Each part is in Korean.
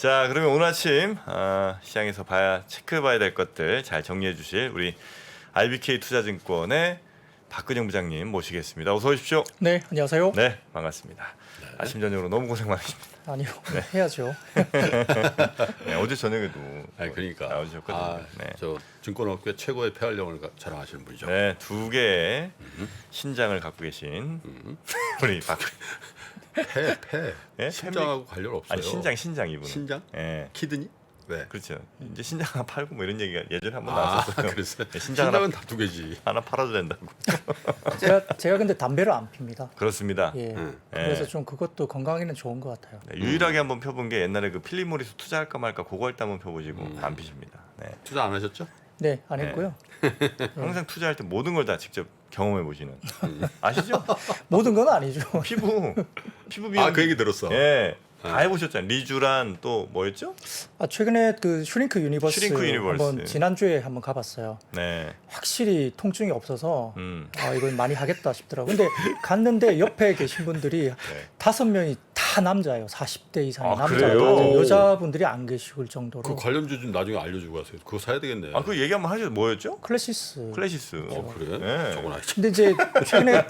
자, 그러면 오늘 아침 시장에서 체크해봐야 될 것들 잘 정리해 주실 우리 RBK 투자증권의 박근영 부장님 모시겠습니다. 어서 오십시오. 네, 안녕하세요. 네, 반갑습니다. 아침 저녁으로 너무 고생 많으십니다. 아니요, 해야죠. 네, 어제 저녁에도 그러니까 나오셨거든요. 네. 저 증권업계 최고의 폐활량을 자랑하시는 분이죠. 네, 두 개의 신장을 갖고 계신 우리 박. 폐. 네? 신장하고 관련 없어요. 아니 신장 이분. 신장? 네. 키드니? 네. 그렇죠. 이제 신장 하나 팔고 뭐 이런 얘기가 예전에 한번 나왔었어요. 그랬어요. 네, 신장은 다 두 개지. 하나 팔아도 된다고. 제가 근데 담배를 안 핍니다. 그렇습니다. 예. 네. 그래서 좀 그것도 건강에는 좋은 것 같아요. 네, 유일하게 한번 펴본 게 옛날에 그 필립 모리스 투자할까 말까 그거 할 때 한번 펴보시고 안 피십니다. 네. 투자 안 하셨죠? 네, 안 했고요. 항상 투자할 때 모든 걸 다 직접 경험해 보시는 아시죠? 모든 건 아니죠. 피부 비용. 그 얘기 들었어. 예. 다 해보셨잖아요. 리쥬란 또 뭐였죠? 최근에 그 슈링크 유니버스 한번 지난주에 한번 가봤어요. 네. 확실히 통증이 없어서 이건 많이 하겠다 싶더라고요. 근데 갔는데 옆에 계신 분들이 5명이 다 남자예요. 40대 이상의 남자예요. 그래요? 여자분들이 안 계실 정도로. 그 관련주 좀 나중에 알려주고 가세요. 그거 사야 되겠네. 그 얘기 한번 하셔도 뭐였죠? 클래시스. 그래? 네. 저건 알지. 근데 이제 최근에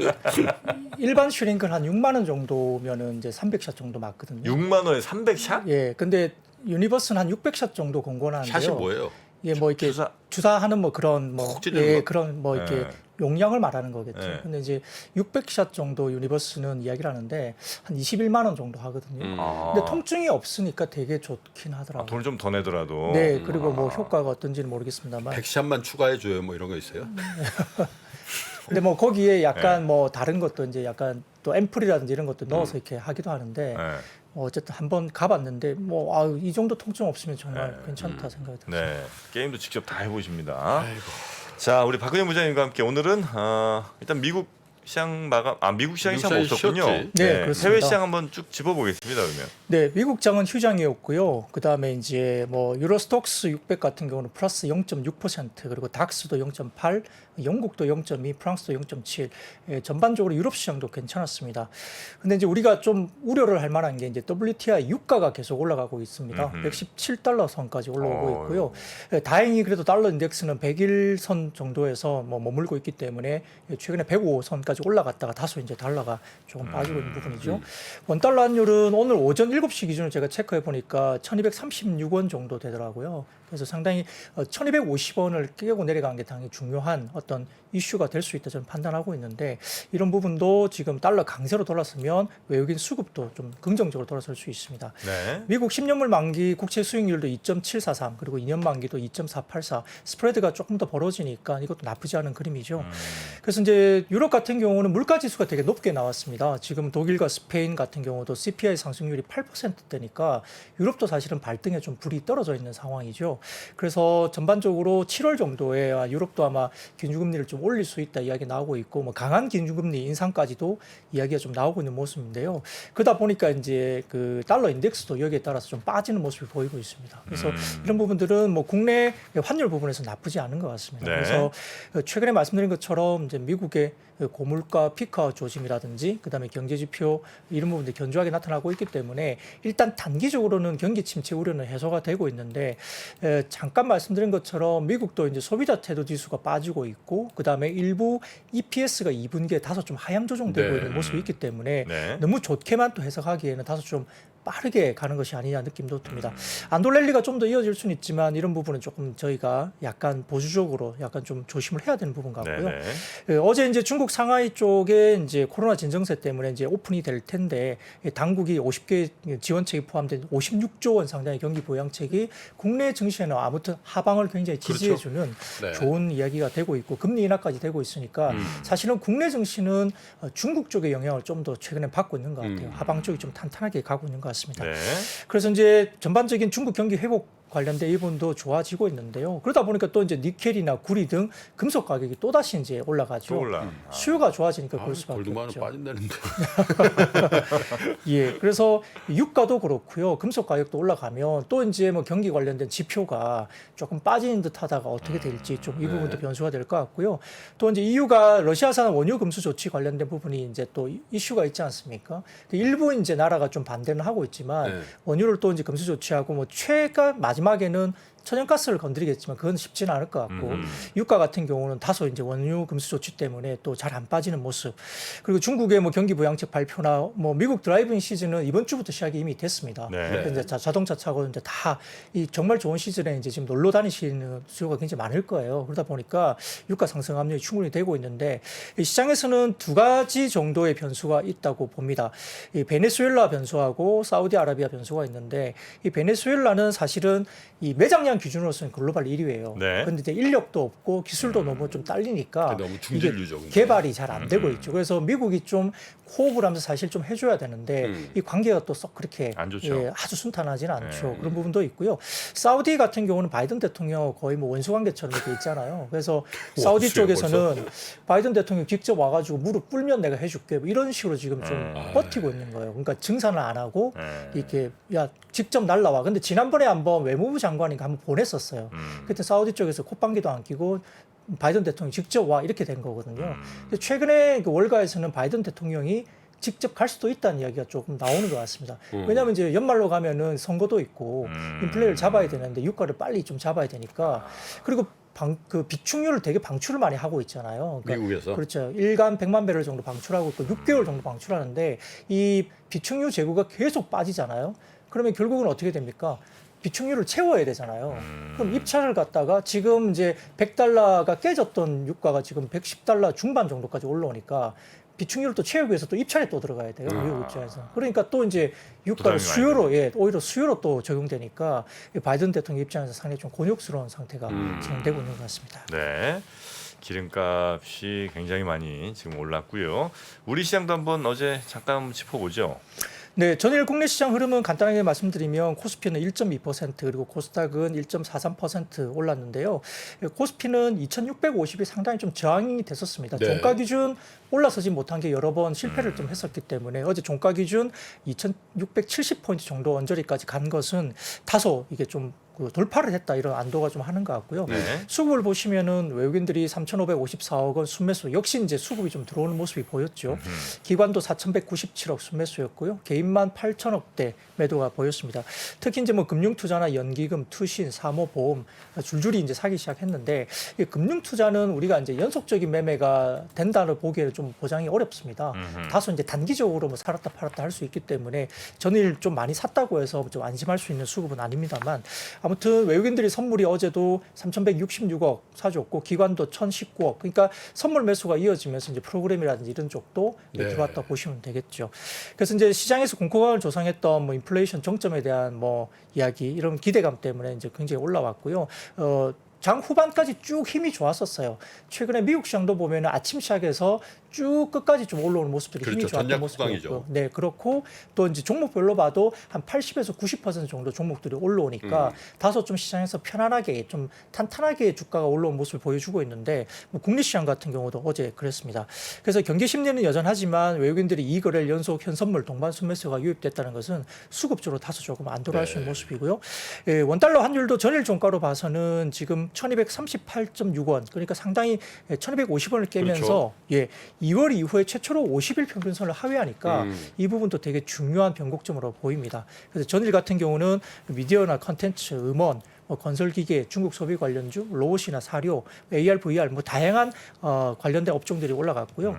일반 슈링크는 한 6만 원 정도면은 이제 300샷 정도 맞거든요. 6만 원에 300샷? 예, 근데 유니버스는 한 600샷 정도 공고하는데요. 샷이 뭐예요? 예, 뭐 이렇게 주사하는 뭐 그런 뭐 그런 뭐 이렇게 용량을 말하는 거겠죠. 근데 이제 600샷 정도 유니버스는 이야기를 하는데 한 21만 원 정도 하거든요. 근데 통증이 없으니까 되게 좋긴 하더라고요. 돈을 좀 더 내더라도. 네, 그리고 뭐 효과가 어떤지는 모르겠습니다만. 100샷만 추가해 줘요. 뭐 이런 거 있어요? 근데 뭐 거기에 약간 뭐 다른 것도 이제 약간 또 앰플이라든지 이런 것도 넣어서 이렇게 하기도 하는데 어쨌든 한번 가봤는데 뭐 이 정도 통증 없으면 정말 괜찮다 생각이 들어요. 네, 게임도 직접 다 해보십니다. 자, 우리 박근영 부장님과 함께 오늘은 일단 미국 시장 미국 시장이 참 없었군요. 네, 그렇습니다. 해외 시장 한번 쭉 짚어보겠습니다. 그러면. 네, 미국 장은 휴장이었고요. 그다음에 이제 뭐 유로스톡스 600 같은 경우는 플러스 0.6%, 그리고 닥스도 0.8, 영국도 0.2, 프랑스도 0.7. 전반적으로 유럽 시장도 괜찮았습니다. 근데 이제 우리가 좀 우려를 할 만한 게 이제 WTI 유가가 계속 올라가고 있습니다. 117달러 선까지 올라오고 있고요. 다행히 그래도 달러 인덱스는 100일 선 정도에서 뭐 머물고 있기 때문에 최근에 105선까지 올라갔다가 다소 이제 달러가 조금 빠지고 있는 부분이죠. 원달러 환율은 오늘 오전 7시 기준으로 제가 체크해 보니까 1236원 정도 되더라고요. 그래서 상당히 1250원을 깨고 내려간 게 당연히 중요한 어떤 이슈가 될 수 있다 저는 판단하고 있는데, 이런 부분도 지금 달러 강세로 돌았으면 외국인 수급도 좀 긍정적으로 돌아설 수 있습니다. 네. 미국 10년물 만기 국채 수익률도 2.743, 그리고 2년 만기도 2.484, 스프레드가 조금 더 벌어지니까 이것도 나쁘지 않은 그림이죠. 그래서 이제 유럽 같은 경우는 물가 지수가 되게 높게 나왔습니다. 지금 독일과 스페인 같은 경우도 CPI 상승률이 8%대니까 유럽도 사실은 발등에 좀 불이 떨어져 있는 상황이죠. 그래서 전반적으로 7월 정도에 유럽도 아마 기준금리를 좀 올릴 수 있다 이야기 나오고 있고, 뭐 강한 기준금리 인상까지도 이야기가 좀 나오고 있는 모습인데요. 그러다 보니까 이제 그 달러 인덱스도 여기에 따라서 좀 빠지는 모습이 보이고 있습니다. 그래서 이런 부분들은 뭐 국내 환율 부분에서 나쁘지 않은 것 같습니다. 네. 그래서 최근에 말씀드린 것처럼 이제 미국의 고물가 피크아웃 조짐이라든지 그다음에 경제 지표 이런 부분들이 견조하게 나타나고 있기 때문에 일단 단기적으로는 경기 침체 우려는 해소가 되고 있는데, 잠깐 말씀드린 것처럼 미국도 이제 소비자 태도 지수가 빠지고 있고, 그다음에 일부 EPS가 2분기에 다소 좀 하향 조정되고 있는 모습이 있기 때문에 너무 좋게만 또 해석하기에는 다소 좀 빠르게 가는 것이 아니냐 느낌도 듭니다. 안돌랠리가 좀 더 이어질 수는 있지만 이런 부분은 조금 저희가 약간 보수적으로 약간 좀 조심을 해야 되는 부분 같고요. 어제 이제 중국 상하이 쪽에 이제 코로나 진정세 때문에 이제 오픈이 될 텐데, 당국이 50개 지원책이 포함된 56조 원 상당의 경기 부양책이 국내 증시에는 아무튼 하방을 굉장히 지지해주는 좋은 이야기가 되고 있고, 금리 인하까지 되고 있으니까 사실은 국내 증시는 중국 쪽의 영향을 좀 더 최근에 받고 있는 것 같아요. 하방 쪽이 좀 탄탄하게 가고 있는 것 같습니다. 그래서 이제 전반적인 중국 경기 회복 관련된 이 부분도 좋아지고 있는데요. 그러다 보니까 또 이제 니켈이나 구리 등 금속 가격이 또 다시 이제 올라가죠. 또 올라. 수요가 좋아지니까 그럴 수밖에 골드만은 없죠. 빠진다는데. 예, 그래서 유가도 그렇고요. 금속 가격도 올라가면 또 이제 뭐 경기 관련된 지표가 조금 빠지는 듯하다가 어떻게 될지 좀 이 부분도 변수가 될 것 같고요. 또 이제 EU가 러시아산 원유 금수 조치 관련된 부분이 이제 또 이슈가 있지 않습니까? 일부 이제 나라가 좀 반대는 하고 있지만 네. 원유를 또 이제 금수 조치하고 뭐 최가 마지막에는 천연가스를 건드리겠지만 그건 쉽지는 않을 것 같고 유가 같은 경우는 다소 이제 원유 금수 조치 때문에 또 잘 안 빠지는 모습. 그리고 중국의 뭐 경기 부양책 발표나 뭐 미국 드라이빙 시즌은 이번 주부터 시작이 이미 됐습니다. 네. 이제 자동차 차고 이제 다 이 정말 좋은 시즌에 이제 지금 놀러 다니시는 수요가 굉장히 많을 거예요. 그러다 보니까 유가 상승 압력이 충분히 되고 있는데 이 시장에서는 두 가지 정도의 변수가 있다고 봅니다. 이 베네수엘라 변수하고 사우디아라비아 변수가 있는데 이 베네수엘라는 사실은 이 매장량 기준으로서는 글로벌 1위예요. 네. 그런데 이제 인력도 없고 기술도 너무 좀 딸리니까 너무 이게 중진류죠. 근데. 개발이 잘 안 되고 있죠. 그래서 미국이 좀 호흡을 하면서 사실 좀 해줘야 되는데 이 관계가 또 썩 그렇게 안 좋죠. 예, 아주 순탄하지는 않죠. 네. 그런 부분도 있고요. 사우디 같은 경우는 바이든 대통령 거의 뭐 원수 관계처럼 이렇게 있잖아요. 그래서 사우디 원수예요, 쪽에서는 바이든 대통령 직접 와가지고 무릎 꿇면 내가 해줄게 뭐 이런 식으로 지금 좀 버티고 있는 거예요. 그러니까 증산을 안 하고 이렇게 야 직접 날라와. 근데 지난번에 한번 외무부 장관인가 한번 보냈었어요. 그때 사우디 쪽에서 콧방귀도 안 끼고 바이든 대통령이 직접 와 이렇게 된 거거든요. 근데 최근에 그 월가에서는 바이든 대통령이 직접 갈 수도 있다는 이야기가 조금 나오는 것 같습니다. 왜냐하면 이제 연말로 가면은 선거도 있고 인플레를 잡아야 되는데 유가를 빨리 좀 잡아야 되니까 그리고 그 비축률을 되게 방출을 많이 하고 있잖아요. 그러니까 미국에서? 그렇죠. 일간 100만 배럴 정도 방출하고 있고 6개월 정도 방출하는데 이 비축률 재고가 계속 빠지잖아요. 그러면 결국은 어떻게 됩니까? 비축률을 채워야 되잖아요. 그럼 입찰을 갖다가 지금 이제 100달러가 깨졌던 유가가 지금 110달러 중반 정도까지 올라오니까 비축률을 또 채우기 위해서 또 입찰에 또 들어가야 돼요. 미국 입장에서. 그러니까 또 이제 유가를 부담이 수요로 예, 오히려 수요로 또 적용되니까 이 바이든 대통령 입장에서 상당히 좀 곤욕스러운 상태가 진행되고 있는 것 같습니다. 네. 기름값이 굉장히 많이 지금 올랐고요. 우리 시장도 한번 어제 잠깐 짚어보죠. 네, 전일 국내 시장 흐름은 간단하게 말씀드리면 코스피는 1.2% 그리고 코스닥은 1.43% 올랐는데요. 코스피는 2,650이 상당히 좀 저항이 됐었습니다. 네. 종가 기준 올라서지 못한 게 여러 번 실패를 좀 했었기 때문에 어제 종가 기준 2,670포인트 정도 언저리까지 간 것은 다소 이게 좀 그 돌파를 했다 이런 안도가 좀 하는 것 같고요. 네. 수급을 보시면은 외국인들이 3,554억 원 순매수 역시 이제 수급이 좀 들어오는 모습이 보였죠. 기관도 4,197억 순매수였고요. 개인만 8천억대 매도가 보였습니다. 특히 이제 뭐 금융투자나 연기금, 투신, 사모보험 줄줄이 이제 사기 시작했는데 이 금융투자는 우리가 이제 연속적인 매매가 된다를 보기에는 좀 보장이 어렵습니다. 다소 이제 단기적으로 뭐 살았다 팔았다 할 수 있기 때문에 전일 좀 많이 샀다고 해서 좀 안심할 수 있는 수급은 아닙니다만 아무튼 외국인들이 선물이 어제도 3,166억 사줬고 기관도 1,019억. 그러니까 선물 매수가 이어지면서 이제 프로그램이라든지 이런 쪽도 네. 들어왔다 보시면 되겠죠. 그래서 이제 시장에서 공포감을 조성했던 뭐 인플레이션 정점에 대한 뭐 이야기 이런 기대감 때문에 이제 굉장히 올라왔고요. 장 후반까지 쭉 힘이 좋았었어요. 최근에 미국 시장도 보면 아침 시작에서 쭉 끝까지 좀 올라오는 모습들이 힘이 그렇죠. 좋았던 전략 모습이었고요. 후방이죠. 네, 그렇고 또 이제 종목별로 봐도 한 80에서 90% 정도 종목들이 올라오니까 다소 좀 시장에서 편안하게 좀 탄탄하게 주가가 올라온 모습을 보여주고 있는데 뭐 국내 시장 같은 경우도 어제 그랬습니다. 그래서 경기 심리는 여전하지만 외국인들이 이 거래일 연속 현선물 동반 순매수가 유입됐다는 것은 수급적으로 다소 조금 안 돌아갈 수 있는 모습이고요. 예, 원달러 환율도 전일 종가로 봐서는 지금 1,238.6원 그러니까 상당히 1,250원을 깨면서 예, 2월 이후에 최초로 50일 평균선을 하회하니까 이 부분도 되게 중요한 변곡점으로 보입니다. 그래서 전일 같은 경우는 미디어나 컨텐츠, 음원, 뭐 건설기계, 중국 소비 관련주, 로봇이나 사료, AR, VR 뭐 다양한 관련된 업종들이 올라갔고요.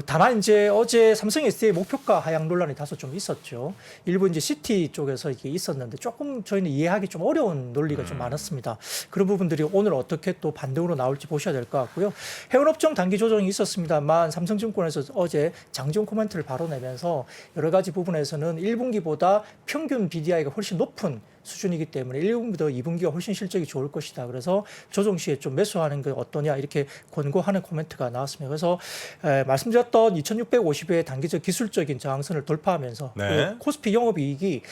다만 이제 어제 삼성 SDI 목표가 하향 논란이 다소 좀 있었죠. 일부 이제 CT 쪽에서 이게 있었는데 조금 저희는 이해하기 좀 어려운 논리가 좀 많았습니다. 그런 부분들이 오늘 어떻게 또 반등으로 나올지 보셔야 될 것 같고요. 해운업종 단기 조정이 있었습니다만 삼성증권에서 어제 장중 코멘트를 바로 내면서 여러 가지 부분에서는 1분기보다 평균 BDI가 훨씬 높은 수준이기 때문에 1분기보다 2분기가 훨씬 실적이 좋을 것이다. 그래서 조정 시에 좀 매수하는 게 어떠냐 이렇게 권고하는 코멘트가 나왔습니다. 그래서 말씀드렸던 2,650의 단기적 기술적인 저항선을 돌파하면서 네. 그 코스피 영업이익이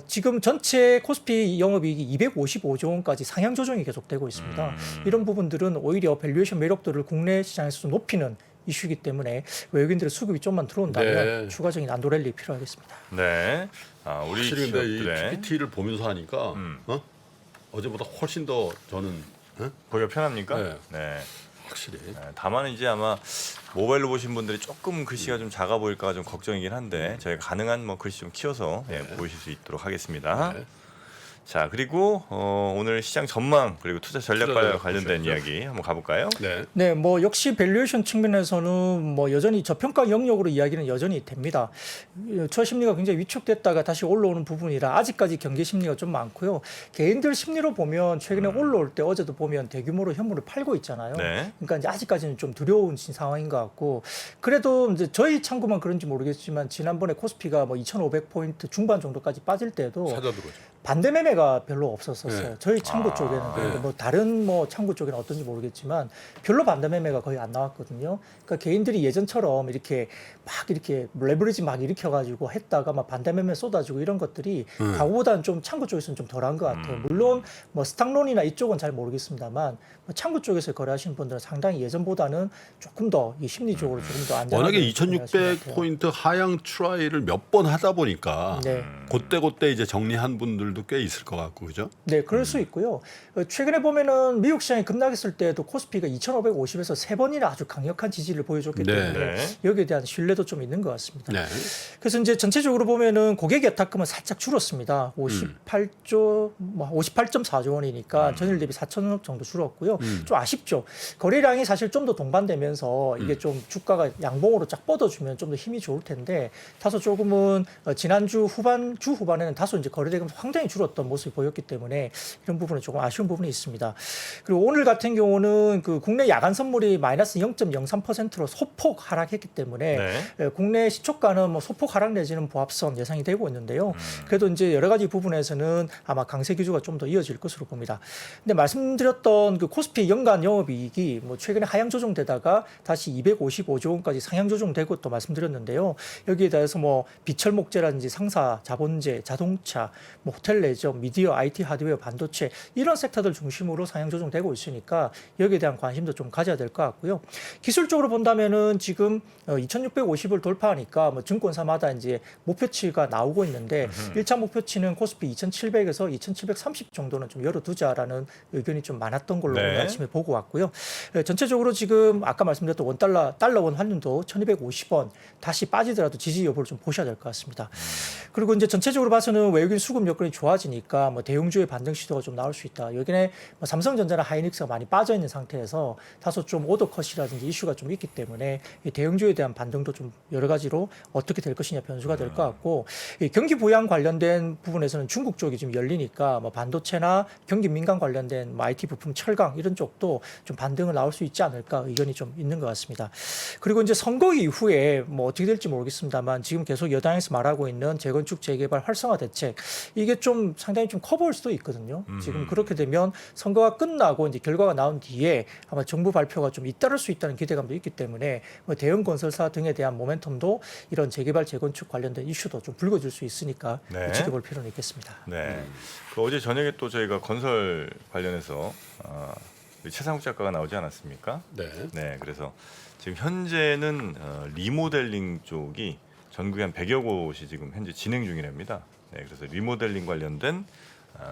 지금 전체 코스피 영업이익이 255조 원까지 상향 조정이 계속되고 있습니다. 이런 부분들은 오히려 밸류에이션 매력도를 국내 시장에서 높이는 이슈이기 때문에 외국인들의 수급이 좀만 들어온다면 네. 추가적인 안도랠리 필요하겠습니다. 네. 우리 확실히 근데 이 기업들의 PPT를 보면서 하니까 어제보다 훨씬 더 저는 보기가 편합니까? 네. 네. 확실히 다만 이제 아마 모바일로 보신 분들이 조금 글씨가 좀 작아 보일까 좀 걱정이긴 한데 저희가 가능한 뭐 글씨 좀 키워서 보이실 수 있도록 하겠습니다. 네. 자, 그리고 오늘 시장 전망 그리고 투자 전략과 관련된 보셔야죠. 이야기 한번 가볼까요? 네. 네, 뭐 역시 밸류에이션 측면에서는 뭐 여전히 저평가 영역으로 이야기는 여전히 됩니다. 투자 심리가 굉장히 위축됐다가 다시 올라오는 부분이라 아직까지 경계 심리가 좀 많고요. 개인들 심리로 보면 최근에 올라올 때 어제도 보면 대규모로 현물을 팔고 있잖아요. 네. 그러니까 이제 아직까지는 좀 두려운 상황인 것 같고 그래도 이제 저희 창구만 그런지 모르겠지만 지난번에 코스피가 뭐 2,500포인트 중반 정도까지 빠질 때도 사자 들어오죠. 반대 매매가 별로 없었어요. 네. 저희 창구 쪽에는 그런데 뭐 다른 뭐 창구 쪽에는 어떤지 모르겠지만 별로 반대 매매가 거의 안 나왔거든요. 그러니까 개인들이 예전처럼 이렇게 막 이렇게 레버리지 막 일으켜가지고 했다가 막 반대 매매 쏟아지고 이런 것들이 과거보다는 좀 창구 쪽에서는 좀 덜한 것 같아요. 물론 뭐 스탁론이나 이쪽은 잘 모르겠습니다만 뭐 창구 쪽에서 거래하시는 분들은 상당히 예전보다는 조금 더 이 심리적으로 조금 더 안전하게 워낙에 거래하시는 것 같아요. 2,600포인트 하향 트라이를 몇 번 하다 보니까 네. 그때 이제 정리한 분들도 꽤 있을 것 같고 그죠? 네, 그럴 수 있고요. 최근에 보면은 미국 시장이 급락했을 때도 코스피가 2,550에서 세 번이나 아주 강력한 지지를 보여줬기 네. 때문에 네. 여기에 대한 신뢰도 좀 있는 것 같습니다. 네. 그래서 이제 전체적으로 보면은 고객 예탁금은 살짝 줄었습니다. 58조, 뭐 58.4조 원이니까 전일 대비 4천억 정도 줄었고요. 좀 아쉽죠. 거래량이 사실 좀 더 동반되면서 이게 좀 주가가 양봉으로 쫙 뻗어주면 좀 더 힘이 좋을 텐데 다소 조금은 지난주 주 후반에는 다소 이제 거래대금 상당히 줄었던 모습이 보였기 때문에 이런 부분은 조금 아쉬운 부분이 있습니다. 그리고 오늘 같은 경우는 그 국내 야간 선물이 마이너스 0.03%로 소폭 하락했기 때문에 네. 국내 시초가는 뭐 소폭 하락 내지는 보합선 예상이 되고 있는데요. 그래도 이제 여러 가지 부분에서는 아마 강세 기조가 좀 더 이어질 것으로 봅니다. 근데 말씀드렸던 그 코스피 연간 영업이익이 뭐 최근에 하향 조정되다가 다시 255조 원까지 상향 조정되고 또 말씀드렸는데요. 여기에 대해서 뭐 비철 목재라든지 상사, 자본재, 자동차, 뭐 호텔 레저, 미디어, IT, 하드웨어, 반도체 이런 섹터들 중심으로 상향 조정되고 있으니까 여기에 대한 관심도 좀 가져야 될 것 같고요. 기술적으로 본다면은 지금 2,650을 돌파하니까 뭐 증권사마다 이제 목표치가 나오고 있는데 1차 목표치는 코스피 2,700에서 2,730 정도는 좀 열어두자라는 의견이 좀 많았던 걸로 네. 오늘 아침에 보고 왔고요. 전체적으로 지금 아까 말씀드렸던 달러원 환율도 1,250원 다시 빠지더라도 지지 여부를 좀 보셔야 될 것 같습니다. 그리고 이제 전체적으로 봐서는 외국인 수급 여건이 좋아지니까 뭐 대형주의 반등 시도가 좀 나올 수 있다. 여기에 뭐 삼성전자나 하이닉스가 많이 빠져 있는 상태에서 다소 좀 오더컷이라든지 이슈가 좀 있기 때문에 이 대형주에 대한 반등도 좀 여러 가지로 어떻게 될 것이냐 변수가 될 것 같고 이 경기 부양 관련된 부분에서는 중국 쪽이 좀 열리니까 뭐 반도체나 경기 민감 관련된 뭐 IT 부품, 철강 이런 쪽도 좀 반등을 나올 수 있지 않을까 의견이 좀 있는 것 같습니다. 그리고 이제 선거 이후에 뭐 어떻게 될지 모르겠습니다만 지금 계속 여당에서 말하고 있는 재건축 재개발 활성화 대책 이게 좀 상당히 좀 커 보일 수도 있거든요. 지금 그렇게 되면 선거가 끝나고 이제 결과가 나온 뒤에 아마 정부 발표가 좀 잇따를 수 있다는 기대감도 있기 때문에 뭐 대형 건설사 등에 대한 모멘텀도 이런 재개발 재건축 관련된 이슈도 좀 불거질 수 있으니까 네. 지켜볼 필요는 있겠습니다. 네. 그 어제 저녁에 또 저희가 건설 관련해서 우리 최상욱 작가가 나오지 않았습니까? 네. 네. 그래서 지금 현재는 리모델링 쪽이 전국에 한 100여 곳이 지금 현재 진행 중이랍니다. 네. 그래서 리모델링 관련된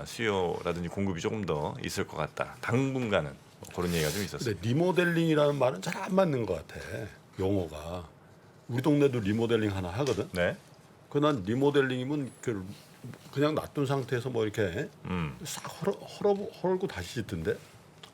수요라든지 공급이 조금 더 있을 것 같다. 당분간은 뭐 그런 얘기가 좀 있었습니다. 근데 리모델링이라는 말은 잘 안 맞는 것 같아. 용어가. 우리 동네도 리모델링 하나 하거든. 네. 그난 리모델링이면 그냥 놔둔 상태에서 뭐 이렇게 싹 헐고 다시 짓던데.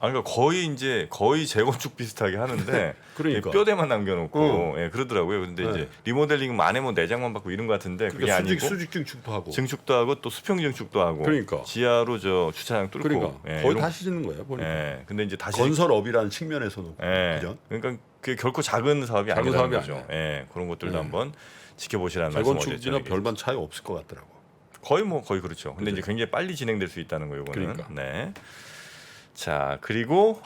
그러니까 거의 재건축 비슷하게 하는데 그러니까. 뼈대만 남겨놓고 그러더라고요. 근데 네. 이제 리모델링은 안에 뭐 내장만 받고 이런 것 같은데 그게 그러니까 아니고 수직 증축도 하고. 증축도 하고 또 수평 증축도 하고 그러니까. 지하로 저 주차장 뚫고 그러니까 거의 이런- 다시 짓는 거예요. 보니까. 근데 이제 다시 건설업이라는 측면에서는 그죠? 그러니까 그게 결코 작은 사업이 작은 아니라는 사업이 거죠. 그런 것들도 한번 지켜보시라는 말씀 어제 재건축이나 저녁에 별반 차이 없을 것 같더라고. 거의 그렇죠. 근데 이제 굉장히 빨리 진행될 수 있다는 거 요거는. 그러니까. 네. 자, 그리고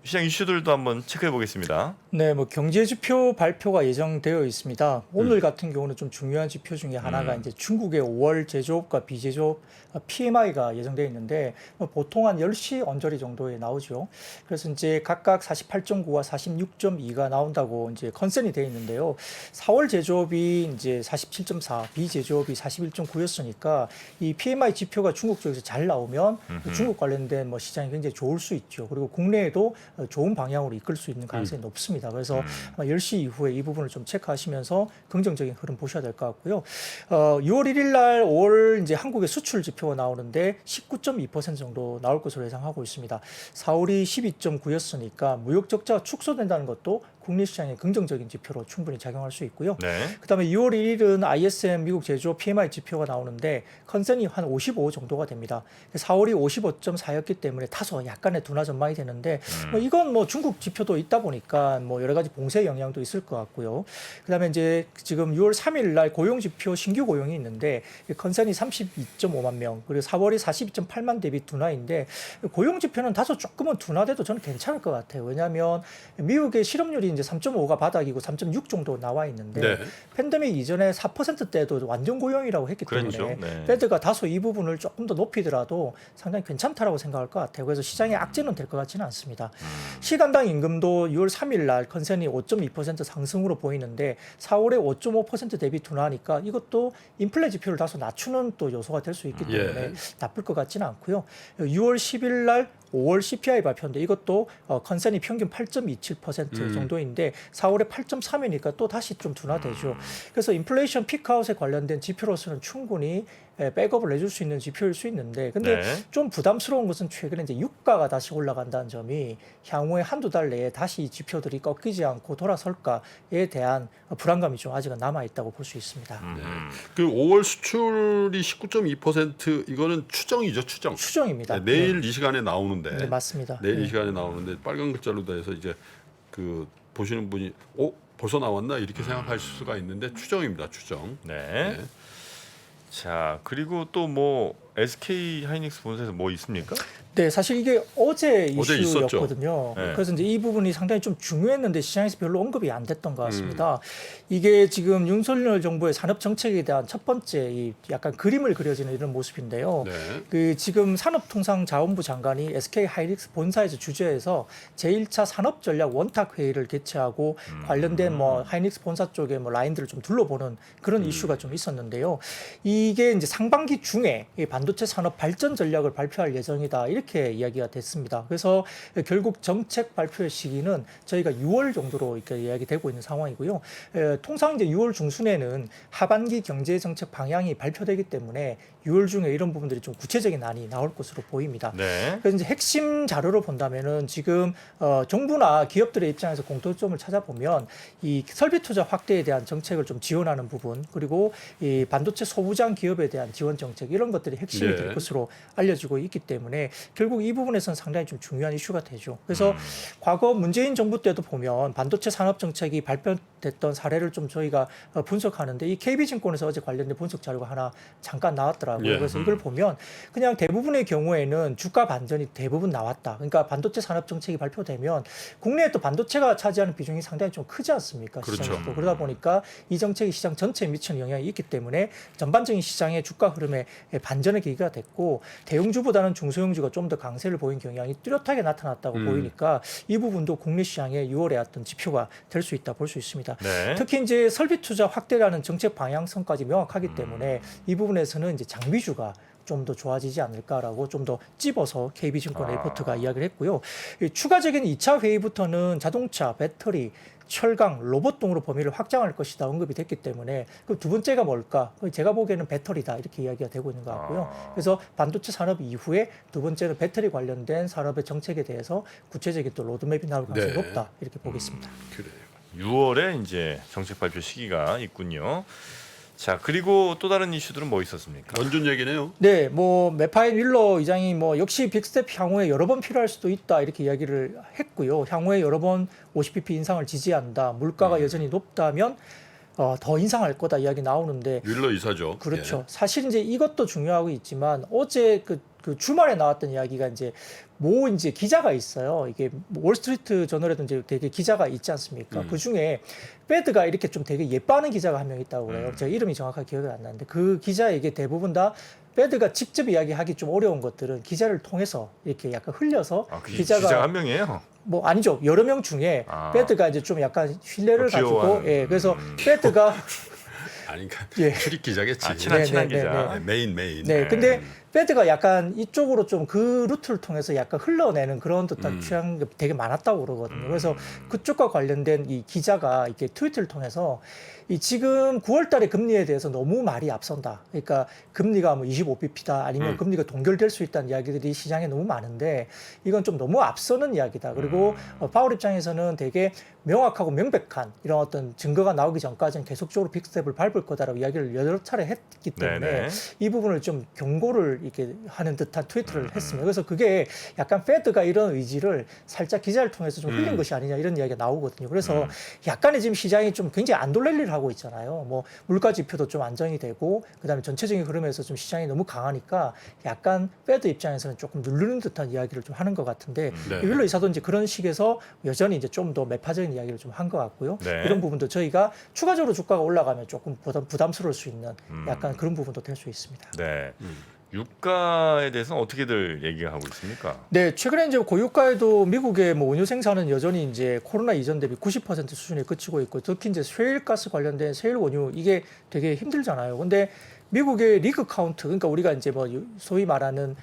시장 이슈들도 한번 체크해 보겠습니다. 네, 뭐 경제 지표 발표가 예정되어 있습니다. 오늘 같은 경우는 좀 중요한 지표 중에 하나가 이제 중국의 5월 제조업과 비제조업 PMI가 예정되어 있는데 뭐 보통 한 10시 언저리 정도에 나오죠. 그래서 이제 각각 48.9와 46.2가 나온다고 이제 컨센이 되어 있는데요. 4월 제조업이 이제 47.4, 비제조업이 41.9였으니까 이 PMI 지표가 중국 쪽에서 잘 나오면 중국 관련된 뭐 시장이 굉장히 좋을 수 있죠. 그리고 국내에도 좋은 방향으로 이끌 수 있는 가능성이 높습니다. 그래서 10시 이후에 이 부분을 좀 체크하시면서 긍정적인 흐름 보셔야 될 것 같고요. 6월 1일 날 5월 이제 한국의 수출 지표가 나오는데 19.2% 정도 나올 것으로 예상하고 있습니다. 4월이 12.9였으니까 무역 적자가 축소된다는 것도 국내 시장의 긍정적인 지표로 충분히 작용할 수 있고요. 네. 그다음에 6월 1일은 ISM 미국 제조업 PMI 지표가 나오는데 컨센이 한 55 정도가 됩니다. 4월이 55.4였기 때문에 다소 약간의 둔화 전망이 되는데 뭐 이건 뭐 중국 지표도 있다 보니까 뭐 여러 가지 봉쇄 영향도 있을 것 같고요. 그다음에 이제 지금 6월 3일 날 고용 지표 신규 고용이 있는데 컨센이 32.5만 명 그리고 4월이 42.8만 대비 둔화인데 고용 지표는 다소 조금은 둔화돼도 저는 괜찮을 것 같아요. 왜냐하면 미국의 실업률이 이제 3.5가 바닥이고 3.6 정도 나와 있는데 네. 팬데믹 이전에 4%대도 완전 고용이라고 했기 때문에 그렇죠. 네. 패드가 다소 이 부분을 조금 더 높이더라도 상당히 괜찮다라고 생각할 것 같아요. 그래서 시장의 악재는 될 것 같지는 않습니다. 시간당 임금도 6월 3일 날 컨센이 5.2% 상승으로 보이는데 4월에 5.5% 대비 둔화하니까 이것도 인플레 지표를 다소 낮추는 또 요소가 될 수 있기 때문에 예. 나쁠 것 같지는 않고요. 6월 10일 날 5월 CPI 발표인데 이것도 컨센이 평균 8.27% 정도인데 4월에 8.3이니까 또 다시 좀 둔화되죠. 그래서 인플레이션 피크아웃에 관련된 지표로서는 충분히 백업을 해줄 수 있는 지표일 수 있는데 근데 네. 좀 부담스러운 것은 최근에 이제 유가가 다시 올라간다는 점이 향후에 한두 달 내에 다시 이 지표들이 꺾이지 않고 돌아설까에 대한 불안감이 좀 아직은 남아 있다고 볼 수 있습니다. 네. 그 5월 수출이 19.2% 이거는 추정이죠, 추정. 추정입니다. 네, 내일 이 시간에 나오는데. 네, 맞습니다. 내일 이 네. 시간에 나오는데 빨간 글자로 다 해서 이제 그 보시는 분이 벌써 나왔나 이렇게 생각하실 수가 있는데 추정입니다, 추정. 네. 자, 그리고 또 뭐 SK 하이닉스 본사에서 뭐 있습니까? 네, 사실 이게 어제 어제 이슈였거든요. 네. 그래서 이제 이 부분이 상당히 좀 중요했는데 시장에서 별로 언급이 안 됐던 것 같습니다. 이게 지금 윤석열 정부의 산업 정책에 대한 첫 번째 이 약간 그림을 그려지는 이런 모습인데요. 네. 그 지금 산업통상자원부 장관이 SK 하이닉스 본사에서 주재해서 제1차 산업전략 원탁 회의를 개최하고 관련된 뭐 하이닉스 본사 쪽에 뭐 라인들을 좀 둘러보는 그런 이슈가 좀 있었는데요. 이게 이제 상반기 중에 이 반도체 산업 발전 전략을 발표할 예정이다 이렇게 이야기가 됐습니다. 그래서 결국 정책 발표의 시기는 저희가 6월 정도로 이렇게 이야기되고 있는 상황이고요. 통상 이제 6월 중순에는 하반기 경제 정책 방향이 발표되기 때문에 6월 중에 이런 부분들이 좀 구체적인 안이 나올 것으로 보입니다. 네. 그래서 이제 핵심 자료로 본다면은 지금 정부나 기업들의 입장에서 공통점을 찾아보면 이 설비 투자 확대에 대한 정책을 좀 지원하는 부분 그리고 이 반도체 소부장 기업에 대한 지원 정책 이런 것들이 핵심이 될 것으로 알려지고 있기 때문에 결국 이 부분에서는 상당히 좀 중요한 이슈가 되죠. 그래서 과거 문재인 정부 때도 보면 반도체 산업 정책이 발표됐던 사례를 좀 저희가 분석하는데 이 KB증권에서 어제 관련된 분석 자료가 하나 잠깐 나왔더라고요. 예. 그래서 이걸 보면 그냥 대부분의 경우에는 주가 반전이 대부분 나왔다. 그러니까 반도체 산업 정책이 발표되면 국내에 또 반도체가 차지하는 비중이 상당히 좀 크지 않습니까? 그렇죠. 시장에서. 그러다 보니까 이 정책이 시장 전체에 미치는 영향이 있기 때문에 전반적인 시장의 주가 흐름에 반전의 계기가 됐고 대형주보다는 중소형주가 좀 더 강세를 보인 경향이 뚜렷하게 나타났다고 보이니까 이 부분도 국내 시장의 6월에 어떤 지표가 될 수 있다 볼 수 있습니다. 네. 특히 이제 설비 투자 확대라는 정책 방향성까지 명확하기 때문에 이 부분에서는 이제 장비주가 좀 더 좋아지지 않을까라고 좀 더 찝어서 KB증권 레포트가 이야기를 했고요. 추가적인 2차 회의부터는 자동차, 배터리, 철강, 로봇 등으로 범위를 확장할 것이다 언급이 됐기 때문에 그 두 번째가 뭘까? 제가 보기에는 배터리다 이렇게 이야기가 되고 있는 것 같고요. 그래서 반도체 산업 이후에 두 번째는 배터리 관련된 산업의 정책에 대해서 구체적인 또 로드맵이 나올 가능성이 네. 높다 이렇게 보겠습니다. 그래요. 6월에 이제 정책 발표 시기가 있군요. 자, 그리고 또 다른 이슈들은 뭐 있었습니까? 원준 얘기네요. 네, 뭐 메파인 윌러 이장이 뭐 역시 빅스텝 향후에 여러 번 필요할 수도 있다 이렇게 이야기를 했고요. 향후에 여러 번 50bp 인상을 지지한다. 물가가 여전히 높다면 더 인상할 거다 이야기 나오는데 윌러 이사죠. 그렇죠. 사실 이제 이것도 중요하고 있지만 어제 그 주말에 나왔던 이야기가 이제 이제 기자가 있어요. 이게 월스트리트 저널에도 이제 되게 기자가 있지 않습니까? 그 중에 패드가 이렇게 좀 되게 예뻐하는 기자가 한 명 있다고 그래요. 제가 이름이 정확하게 기억이 안 나는데 그 기자에게 대부분 다 패드가 직접 이야기하기 좀 어려운 것들은 기자를 통해서 이렇게 약간 흘려서 그 기자가 한 명이에요. 뭐 아니죠. 여러 명 중에 패드가 이제 좀 약간 신뢰를 가지고 귀여워하는. 그래서 패드가 아니 그러니까 예. 출입 기자겠지. 친한 네, 네, 기자. 네, 메인. 네, 근데 패드가 약간 이쪽으로 좀 그 루트를 통해서 약간 흘러내는 그런 듯한 취향이 되게 많았다고 그러거든요. 그래서 그쪽과 관련된 이 기자가 이렇게 트위터를 통해서 이 지금 9월 달에 금리에 대해서 너무 말이 앞선다. 그러니까 금리가 뭐 25bp다 아니면 금리가 동결될 수 있다는 이야기들이 시장에 너무 많은데 이건 좀 너무 앞서는 이야기다. 그리고 파월 입장에서는 되게 명확하고 명백한 이런 어떤 증거가 나오기 전까지는 계속적으로 빅스텝을 밟을 거다라고 이야기를 여러 차례 했기 때문에 네네. 이 부분을 좀 경고를 이렇게 하는 듯한 트위터를 했습니다. 그래서 그게 약간 패드가 이런 의지를 살짝 기자를 통해서 좀 흘린 것이 아니냐 이런 이야기가 나오거든요. 그래서 약간의 지금 시장이 좀 굉장히 안 돌릴 하고 있잖아요. 뭐 물가 지표도 좀 안정이 되고 그다음에 전체적인 흐름에서 좀 시장이 너무 강하니까 약간 패드 입장에서는 조금 누르는 듯한 이야기를 좀 하는 것 같은데 네. 윌러 이사도 이제 그런 식에서 여전히 이제 좀 더 매파적인 이야기를 좀 한 것 같고요. 네. 이런 부분도 저희가 추가적으로 주가가 올라가면 조금 부담스러울 수 있는 약간 그런 부분도 될 수 있습니다. 네. 유가에 대해서는 어떻게들 얘기하고 있습니까? 네, 최근에 이제 고유가에도 미국의 뭐 원유 생산은 여전히 이제 코로나 이전 대비 90% 수준에 그치고 있고, 특히 이제 셰일가스 관련된 셰일 원유 이게 되게 힘들잖아요. 근데 미국의 리그 카운트, 그러니까 우리가 이제 뭐 소위 말하는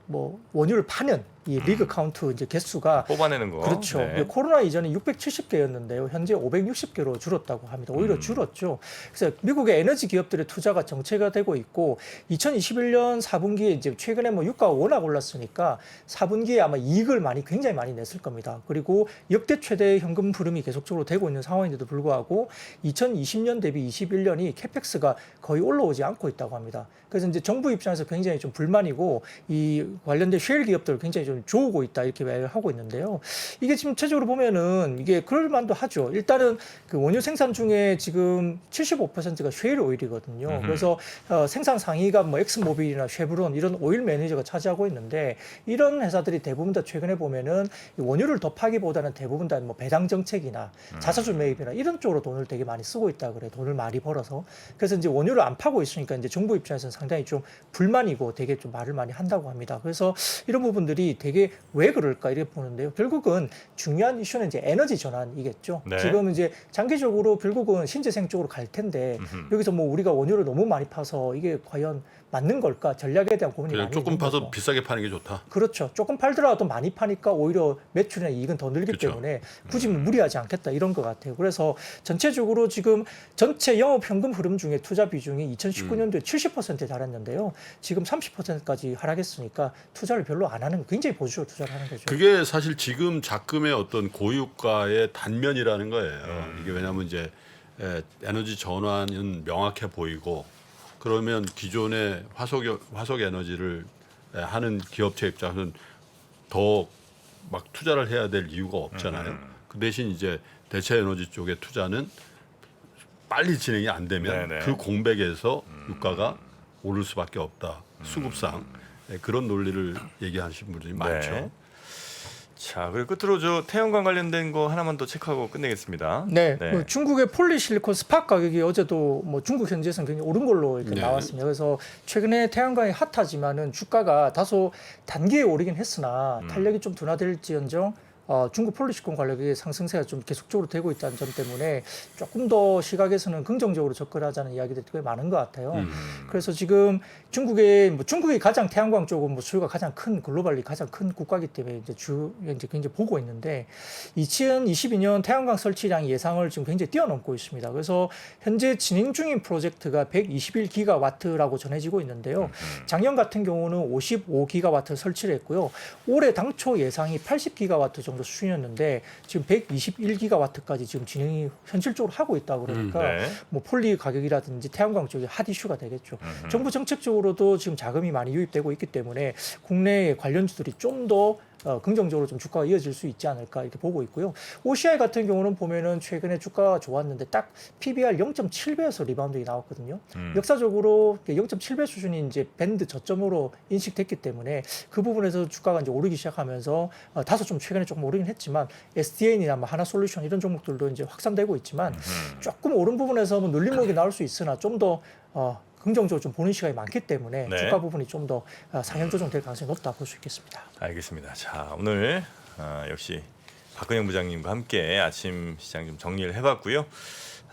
뭐 원유를 파는 이 리그 카운트 이제 개수가 뽑아내는 거. 그렇죠. 네. 코로나 이전에 670개였는데요. 현재 560개로 줄었다고 합니다. 오히려 줄었죠. 그래서 미국의 에너지 기업들의 투자가 정체가 되고 있고 2021년 4분기에 이제 최근에 뭐 유가가 워낙 올랐으니까 4분기에 아마 이익을 굉장히 많이 냈을 겁니다. 그리고 역대 최대 현금 흐름이 계속적으로 되고 있는 상황인데도 불구하고 2020년 대비 21년이 캐펙스가 거의 올라오지 않고 있다고 합니다. 그래서 이제 정부 입장에서 굉장히 좀 불만이고 이 관련된 셰일 기업들을 굉장히 좀 조우고 있다 이렇게 말을 하고 있는데요. 이게 지금 최적으로 보면은 이게 그럴 만도 하죠. 일단은 그 원유 생산 중에 지금 75%가 셰일 오일이거든요. 그래서 생산 상위가 뭐 엑스모빌이나 쉐브론 이런 오일 매니저가 차지하고 있는데 이런 회사들이 대부분 다 최근에 보면은 이 원유를 더 파기보다는 대부분 다 뭐 배당 정책이나 자사주 매입이나 이런 쪽으로 돈을 되게 많이 쓰고 있다 그래. 돈을 많이 벌어서. 그래서 이제 원유를 안 파고 있으니까 이제 정부 입장에서는 상당히 좀 불만이고 되게 좀 말을 많이 한다고 합니다. 그래서 이런 부분들이 되게 왜 그럴까 이렇게 보는데요. 결국은 중요한 이슈는 이제 에너지 전환이겠죠. 네. 지금 이제 장기적으로 결국은 신재생 쪽으로 갈 텐데 여기서 뭐 우리가 원유를 너무 많이 파서 이게 과연 맞는 걸까? 전략에 대한 고민이 그냥 많이 조금 있는 파서 거죠. 비싸게 파는 게 좋다. 그렇죠. 조금 팔더라도 많이 파니까 오히려 매출이나 이익은 더 늘기 그렇죠. 때문에 굳이 뭐 무리하지 않겠다 이런 것 같아요. 그래서 전체적으로 지금 전체 영업 현금 흐름 중에 투자 비중이 2019년도에 70%에 달했는데요. 지금 30%까지 하락했으니까 투자를 별로 안 하는, 굉장히 보수적으로 투자를 하는 거죠. 그게 사실 지금 작금의 어떤 고유가의 단면이라는 거예요. 이게 왜냐하면 이제 에너지 전환은 명확해 보이고 그러면 기존의 화석 에너지를 하는 기업체 입장에서는 더 막 투자를 해야 될 이유가 없잖아요. 그 대신 이제 대체 에너지 쪽의 투자는 빨리 진행이 안 되면 네네. 그 공백에서 유가가 오를 수밖에 없다. 수급상 그런 논리를 얘기하시는 분들이 많죠. 네. 자, 그리고 끝으로 저 태양광 관련된 거 하나만 더 체크하고 끝내겠습니다. 네, 그 중국의 폴리실리콘 스팟 가격이 어제도 뭐 중국 현지에서는 굉장히 오른 걸로 이렇게 네. 나왔습니다. 그래서 최근에 태양광이 핫하지만은 주가가 다소 단기에 오르긴 했으나 탄력이 좀 둔화될지언정 중국 폴리시콘 가격의 상승세가 좀 계속적으로 되고 있다는 점 때문에 조금 더 시각에서는 긍정적으로 접근하자는 이야기들이 꽤 많은 것 같아요. 그래서 지금 중국이 가장 태양광 쪽은 뭐 수요가 가장 큰 글로벌리 가장 큰 국가이기 때문에 이제 굉장히 보고 있는데 2022년 태양광 설치량 예상을 지금 굉장히 뛰어넘고 있습니다. 그래서 현재 진행 중인 프로젝트가 121기가와트라고 전해지고 있는데요. 작년 같은 경우는 55기가와트 설치를 했고요. 올해 당초 예상이 80기가와트 정도 수준이었는데 지금 121기가와트까지 지금 진행이 현실적으로 하고 있다 그러니까 네. 뭐 폴리 가격이라든지 태양광 쪽이 핫 이슈가 되겠죠. 정부 정책적으로도 지금 자금이 많이 유입되고 있기 때문에 국내 관련주들이 좀 더 긍정적으로 좀 주가가 이어질 수 있지 않을까 이렇게 보고 있고요. OCI 같은 경우는 보면은 최근에 주가가 좋았는데 딱 PBR 0.7배에서 리바운드가 나왔거든요. 역사적으로 0.7배 수준이 이제 밴드 저점으로 인식됐기 때문에 그 부분에서 주가가 이제 오르기 시작하면서 다소 좀 최근에 조금 오르긴 했지만 SDN이나 뭐 하나솔루션 이런 종목들도 이제 확산되고 있지만 조금 오른 부분에서 뭐 눌림목이 나올 수 있으나 좀 더 긍정적으로 좀 보는 시각이 많기 때문에 네. 주가 부분이 좀 더 상향 조정될 가능성이 높다 볼 수 있겠습니다. 알겠습니다. 자, 오늘 역시 박근영 부장님과 함께 아침 시장 좀 정리를 해봤고요.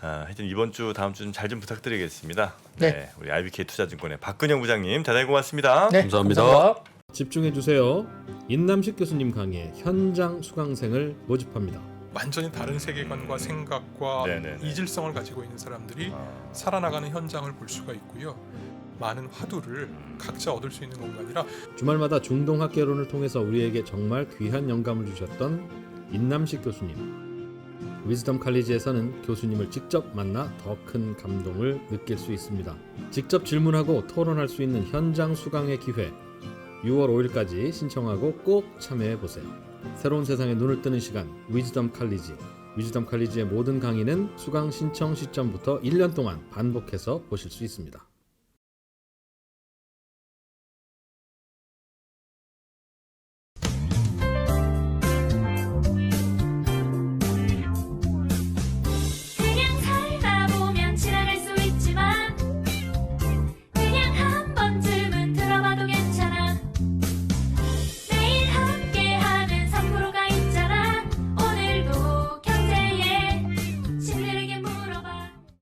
하여튼 이번 주 다음 주 좀 잘 좀 부탁드리겠습니다. 네. 우리 IBK 투자증권의 박근영 부장님 대단히 고맙습니다. 네, 감사합니다. 집중해 주세요. 인남식 교수님 강의에 현장 수강생을 모집합니다. 완전히 다른 세계관과 생각과 네네네. 이질성을 가지고 있는 사람들이 살아나가는 현장을 볼 수가 있고요. 많은 화두를 각자 얻을 수 있는 공간이라 주말마다 중동 학개론을 통해서 우리에게 정말 귀한 영감을 주셨던 인남식 교수님. 위즈덤 칼리지에서는 교수님을 직접 만나 더 큰 감동을 느낄 수 있습니다. 직접 질문하고 토론할 수 있는 현장 수강의 기회. 6월 5일까지 신청하고 꼭 참여해 보세요. 새로운 세상에 눈을 뜨는 시간 위즈덤 칼리지. 위즈덤 칼리지의 모든 강의는 수강 신청 시점부터 1년 동안 반복해서 보실 수 있습니다.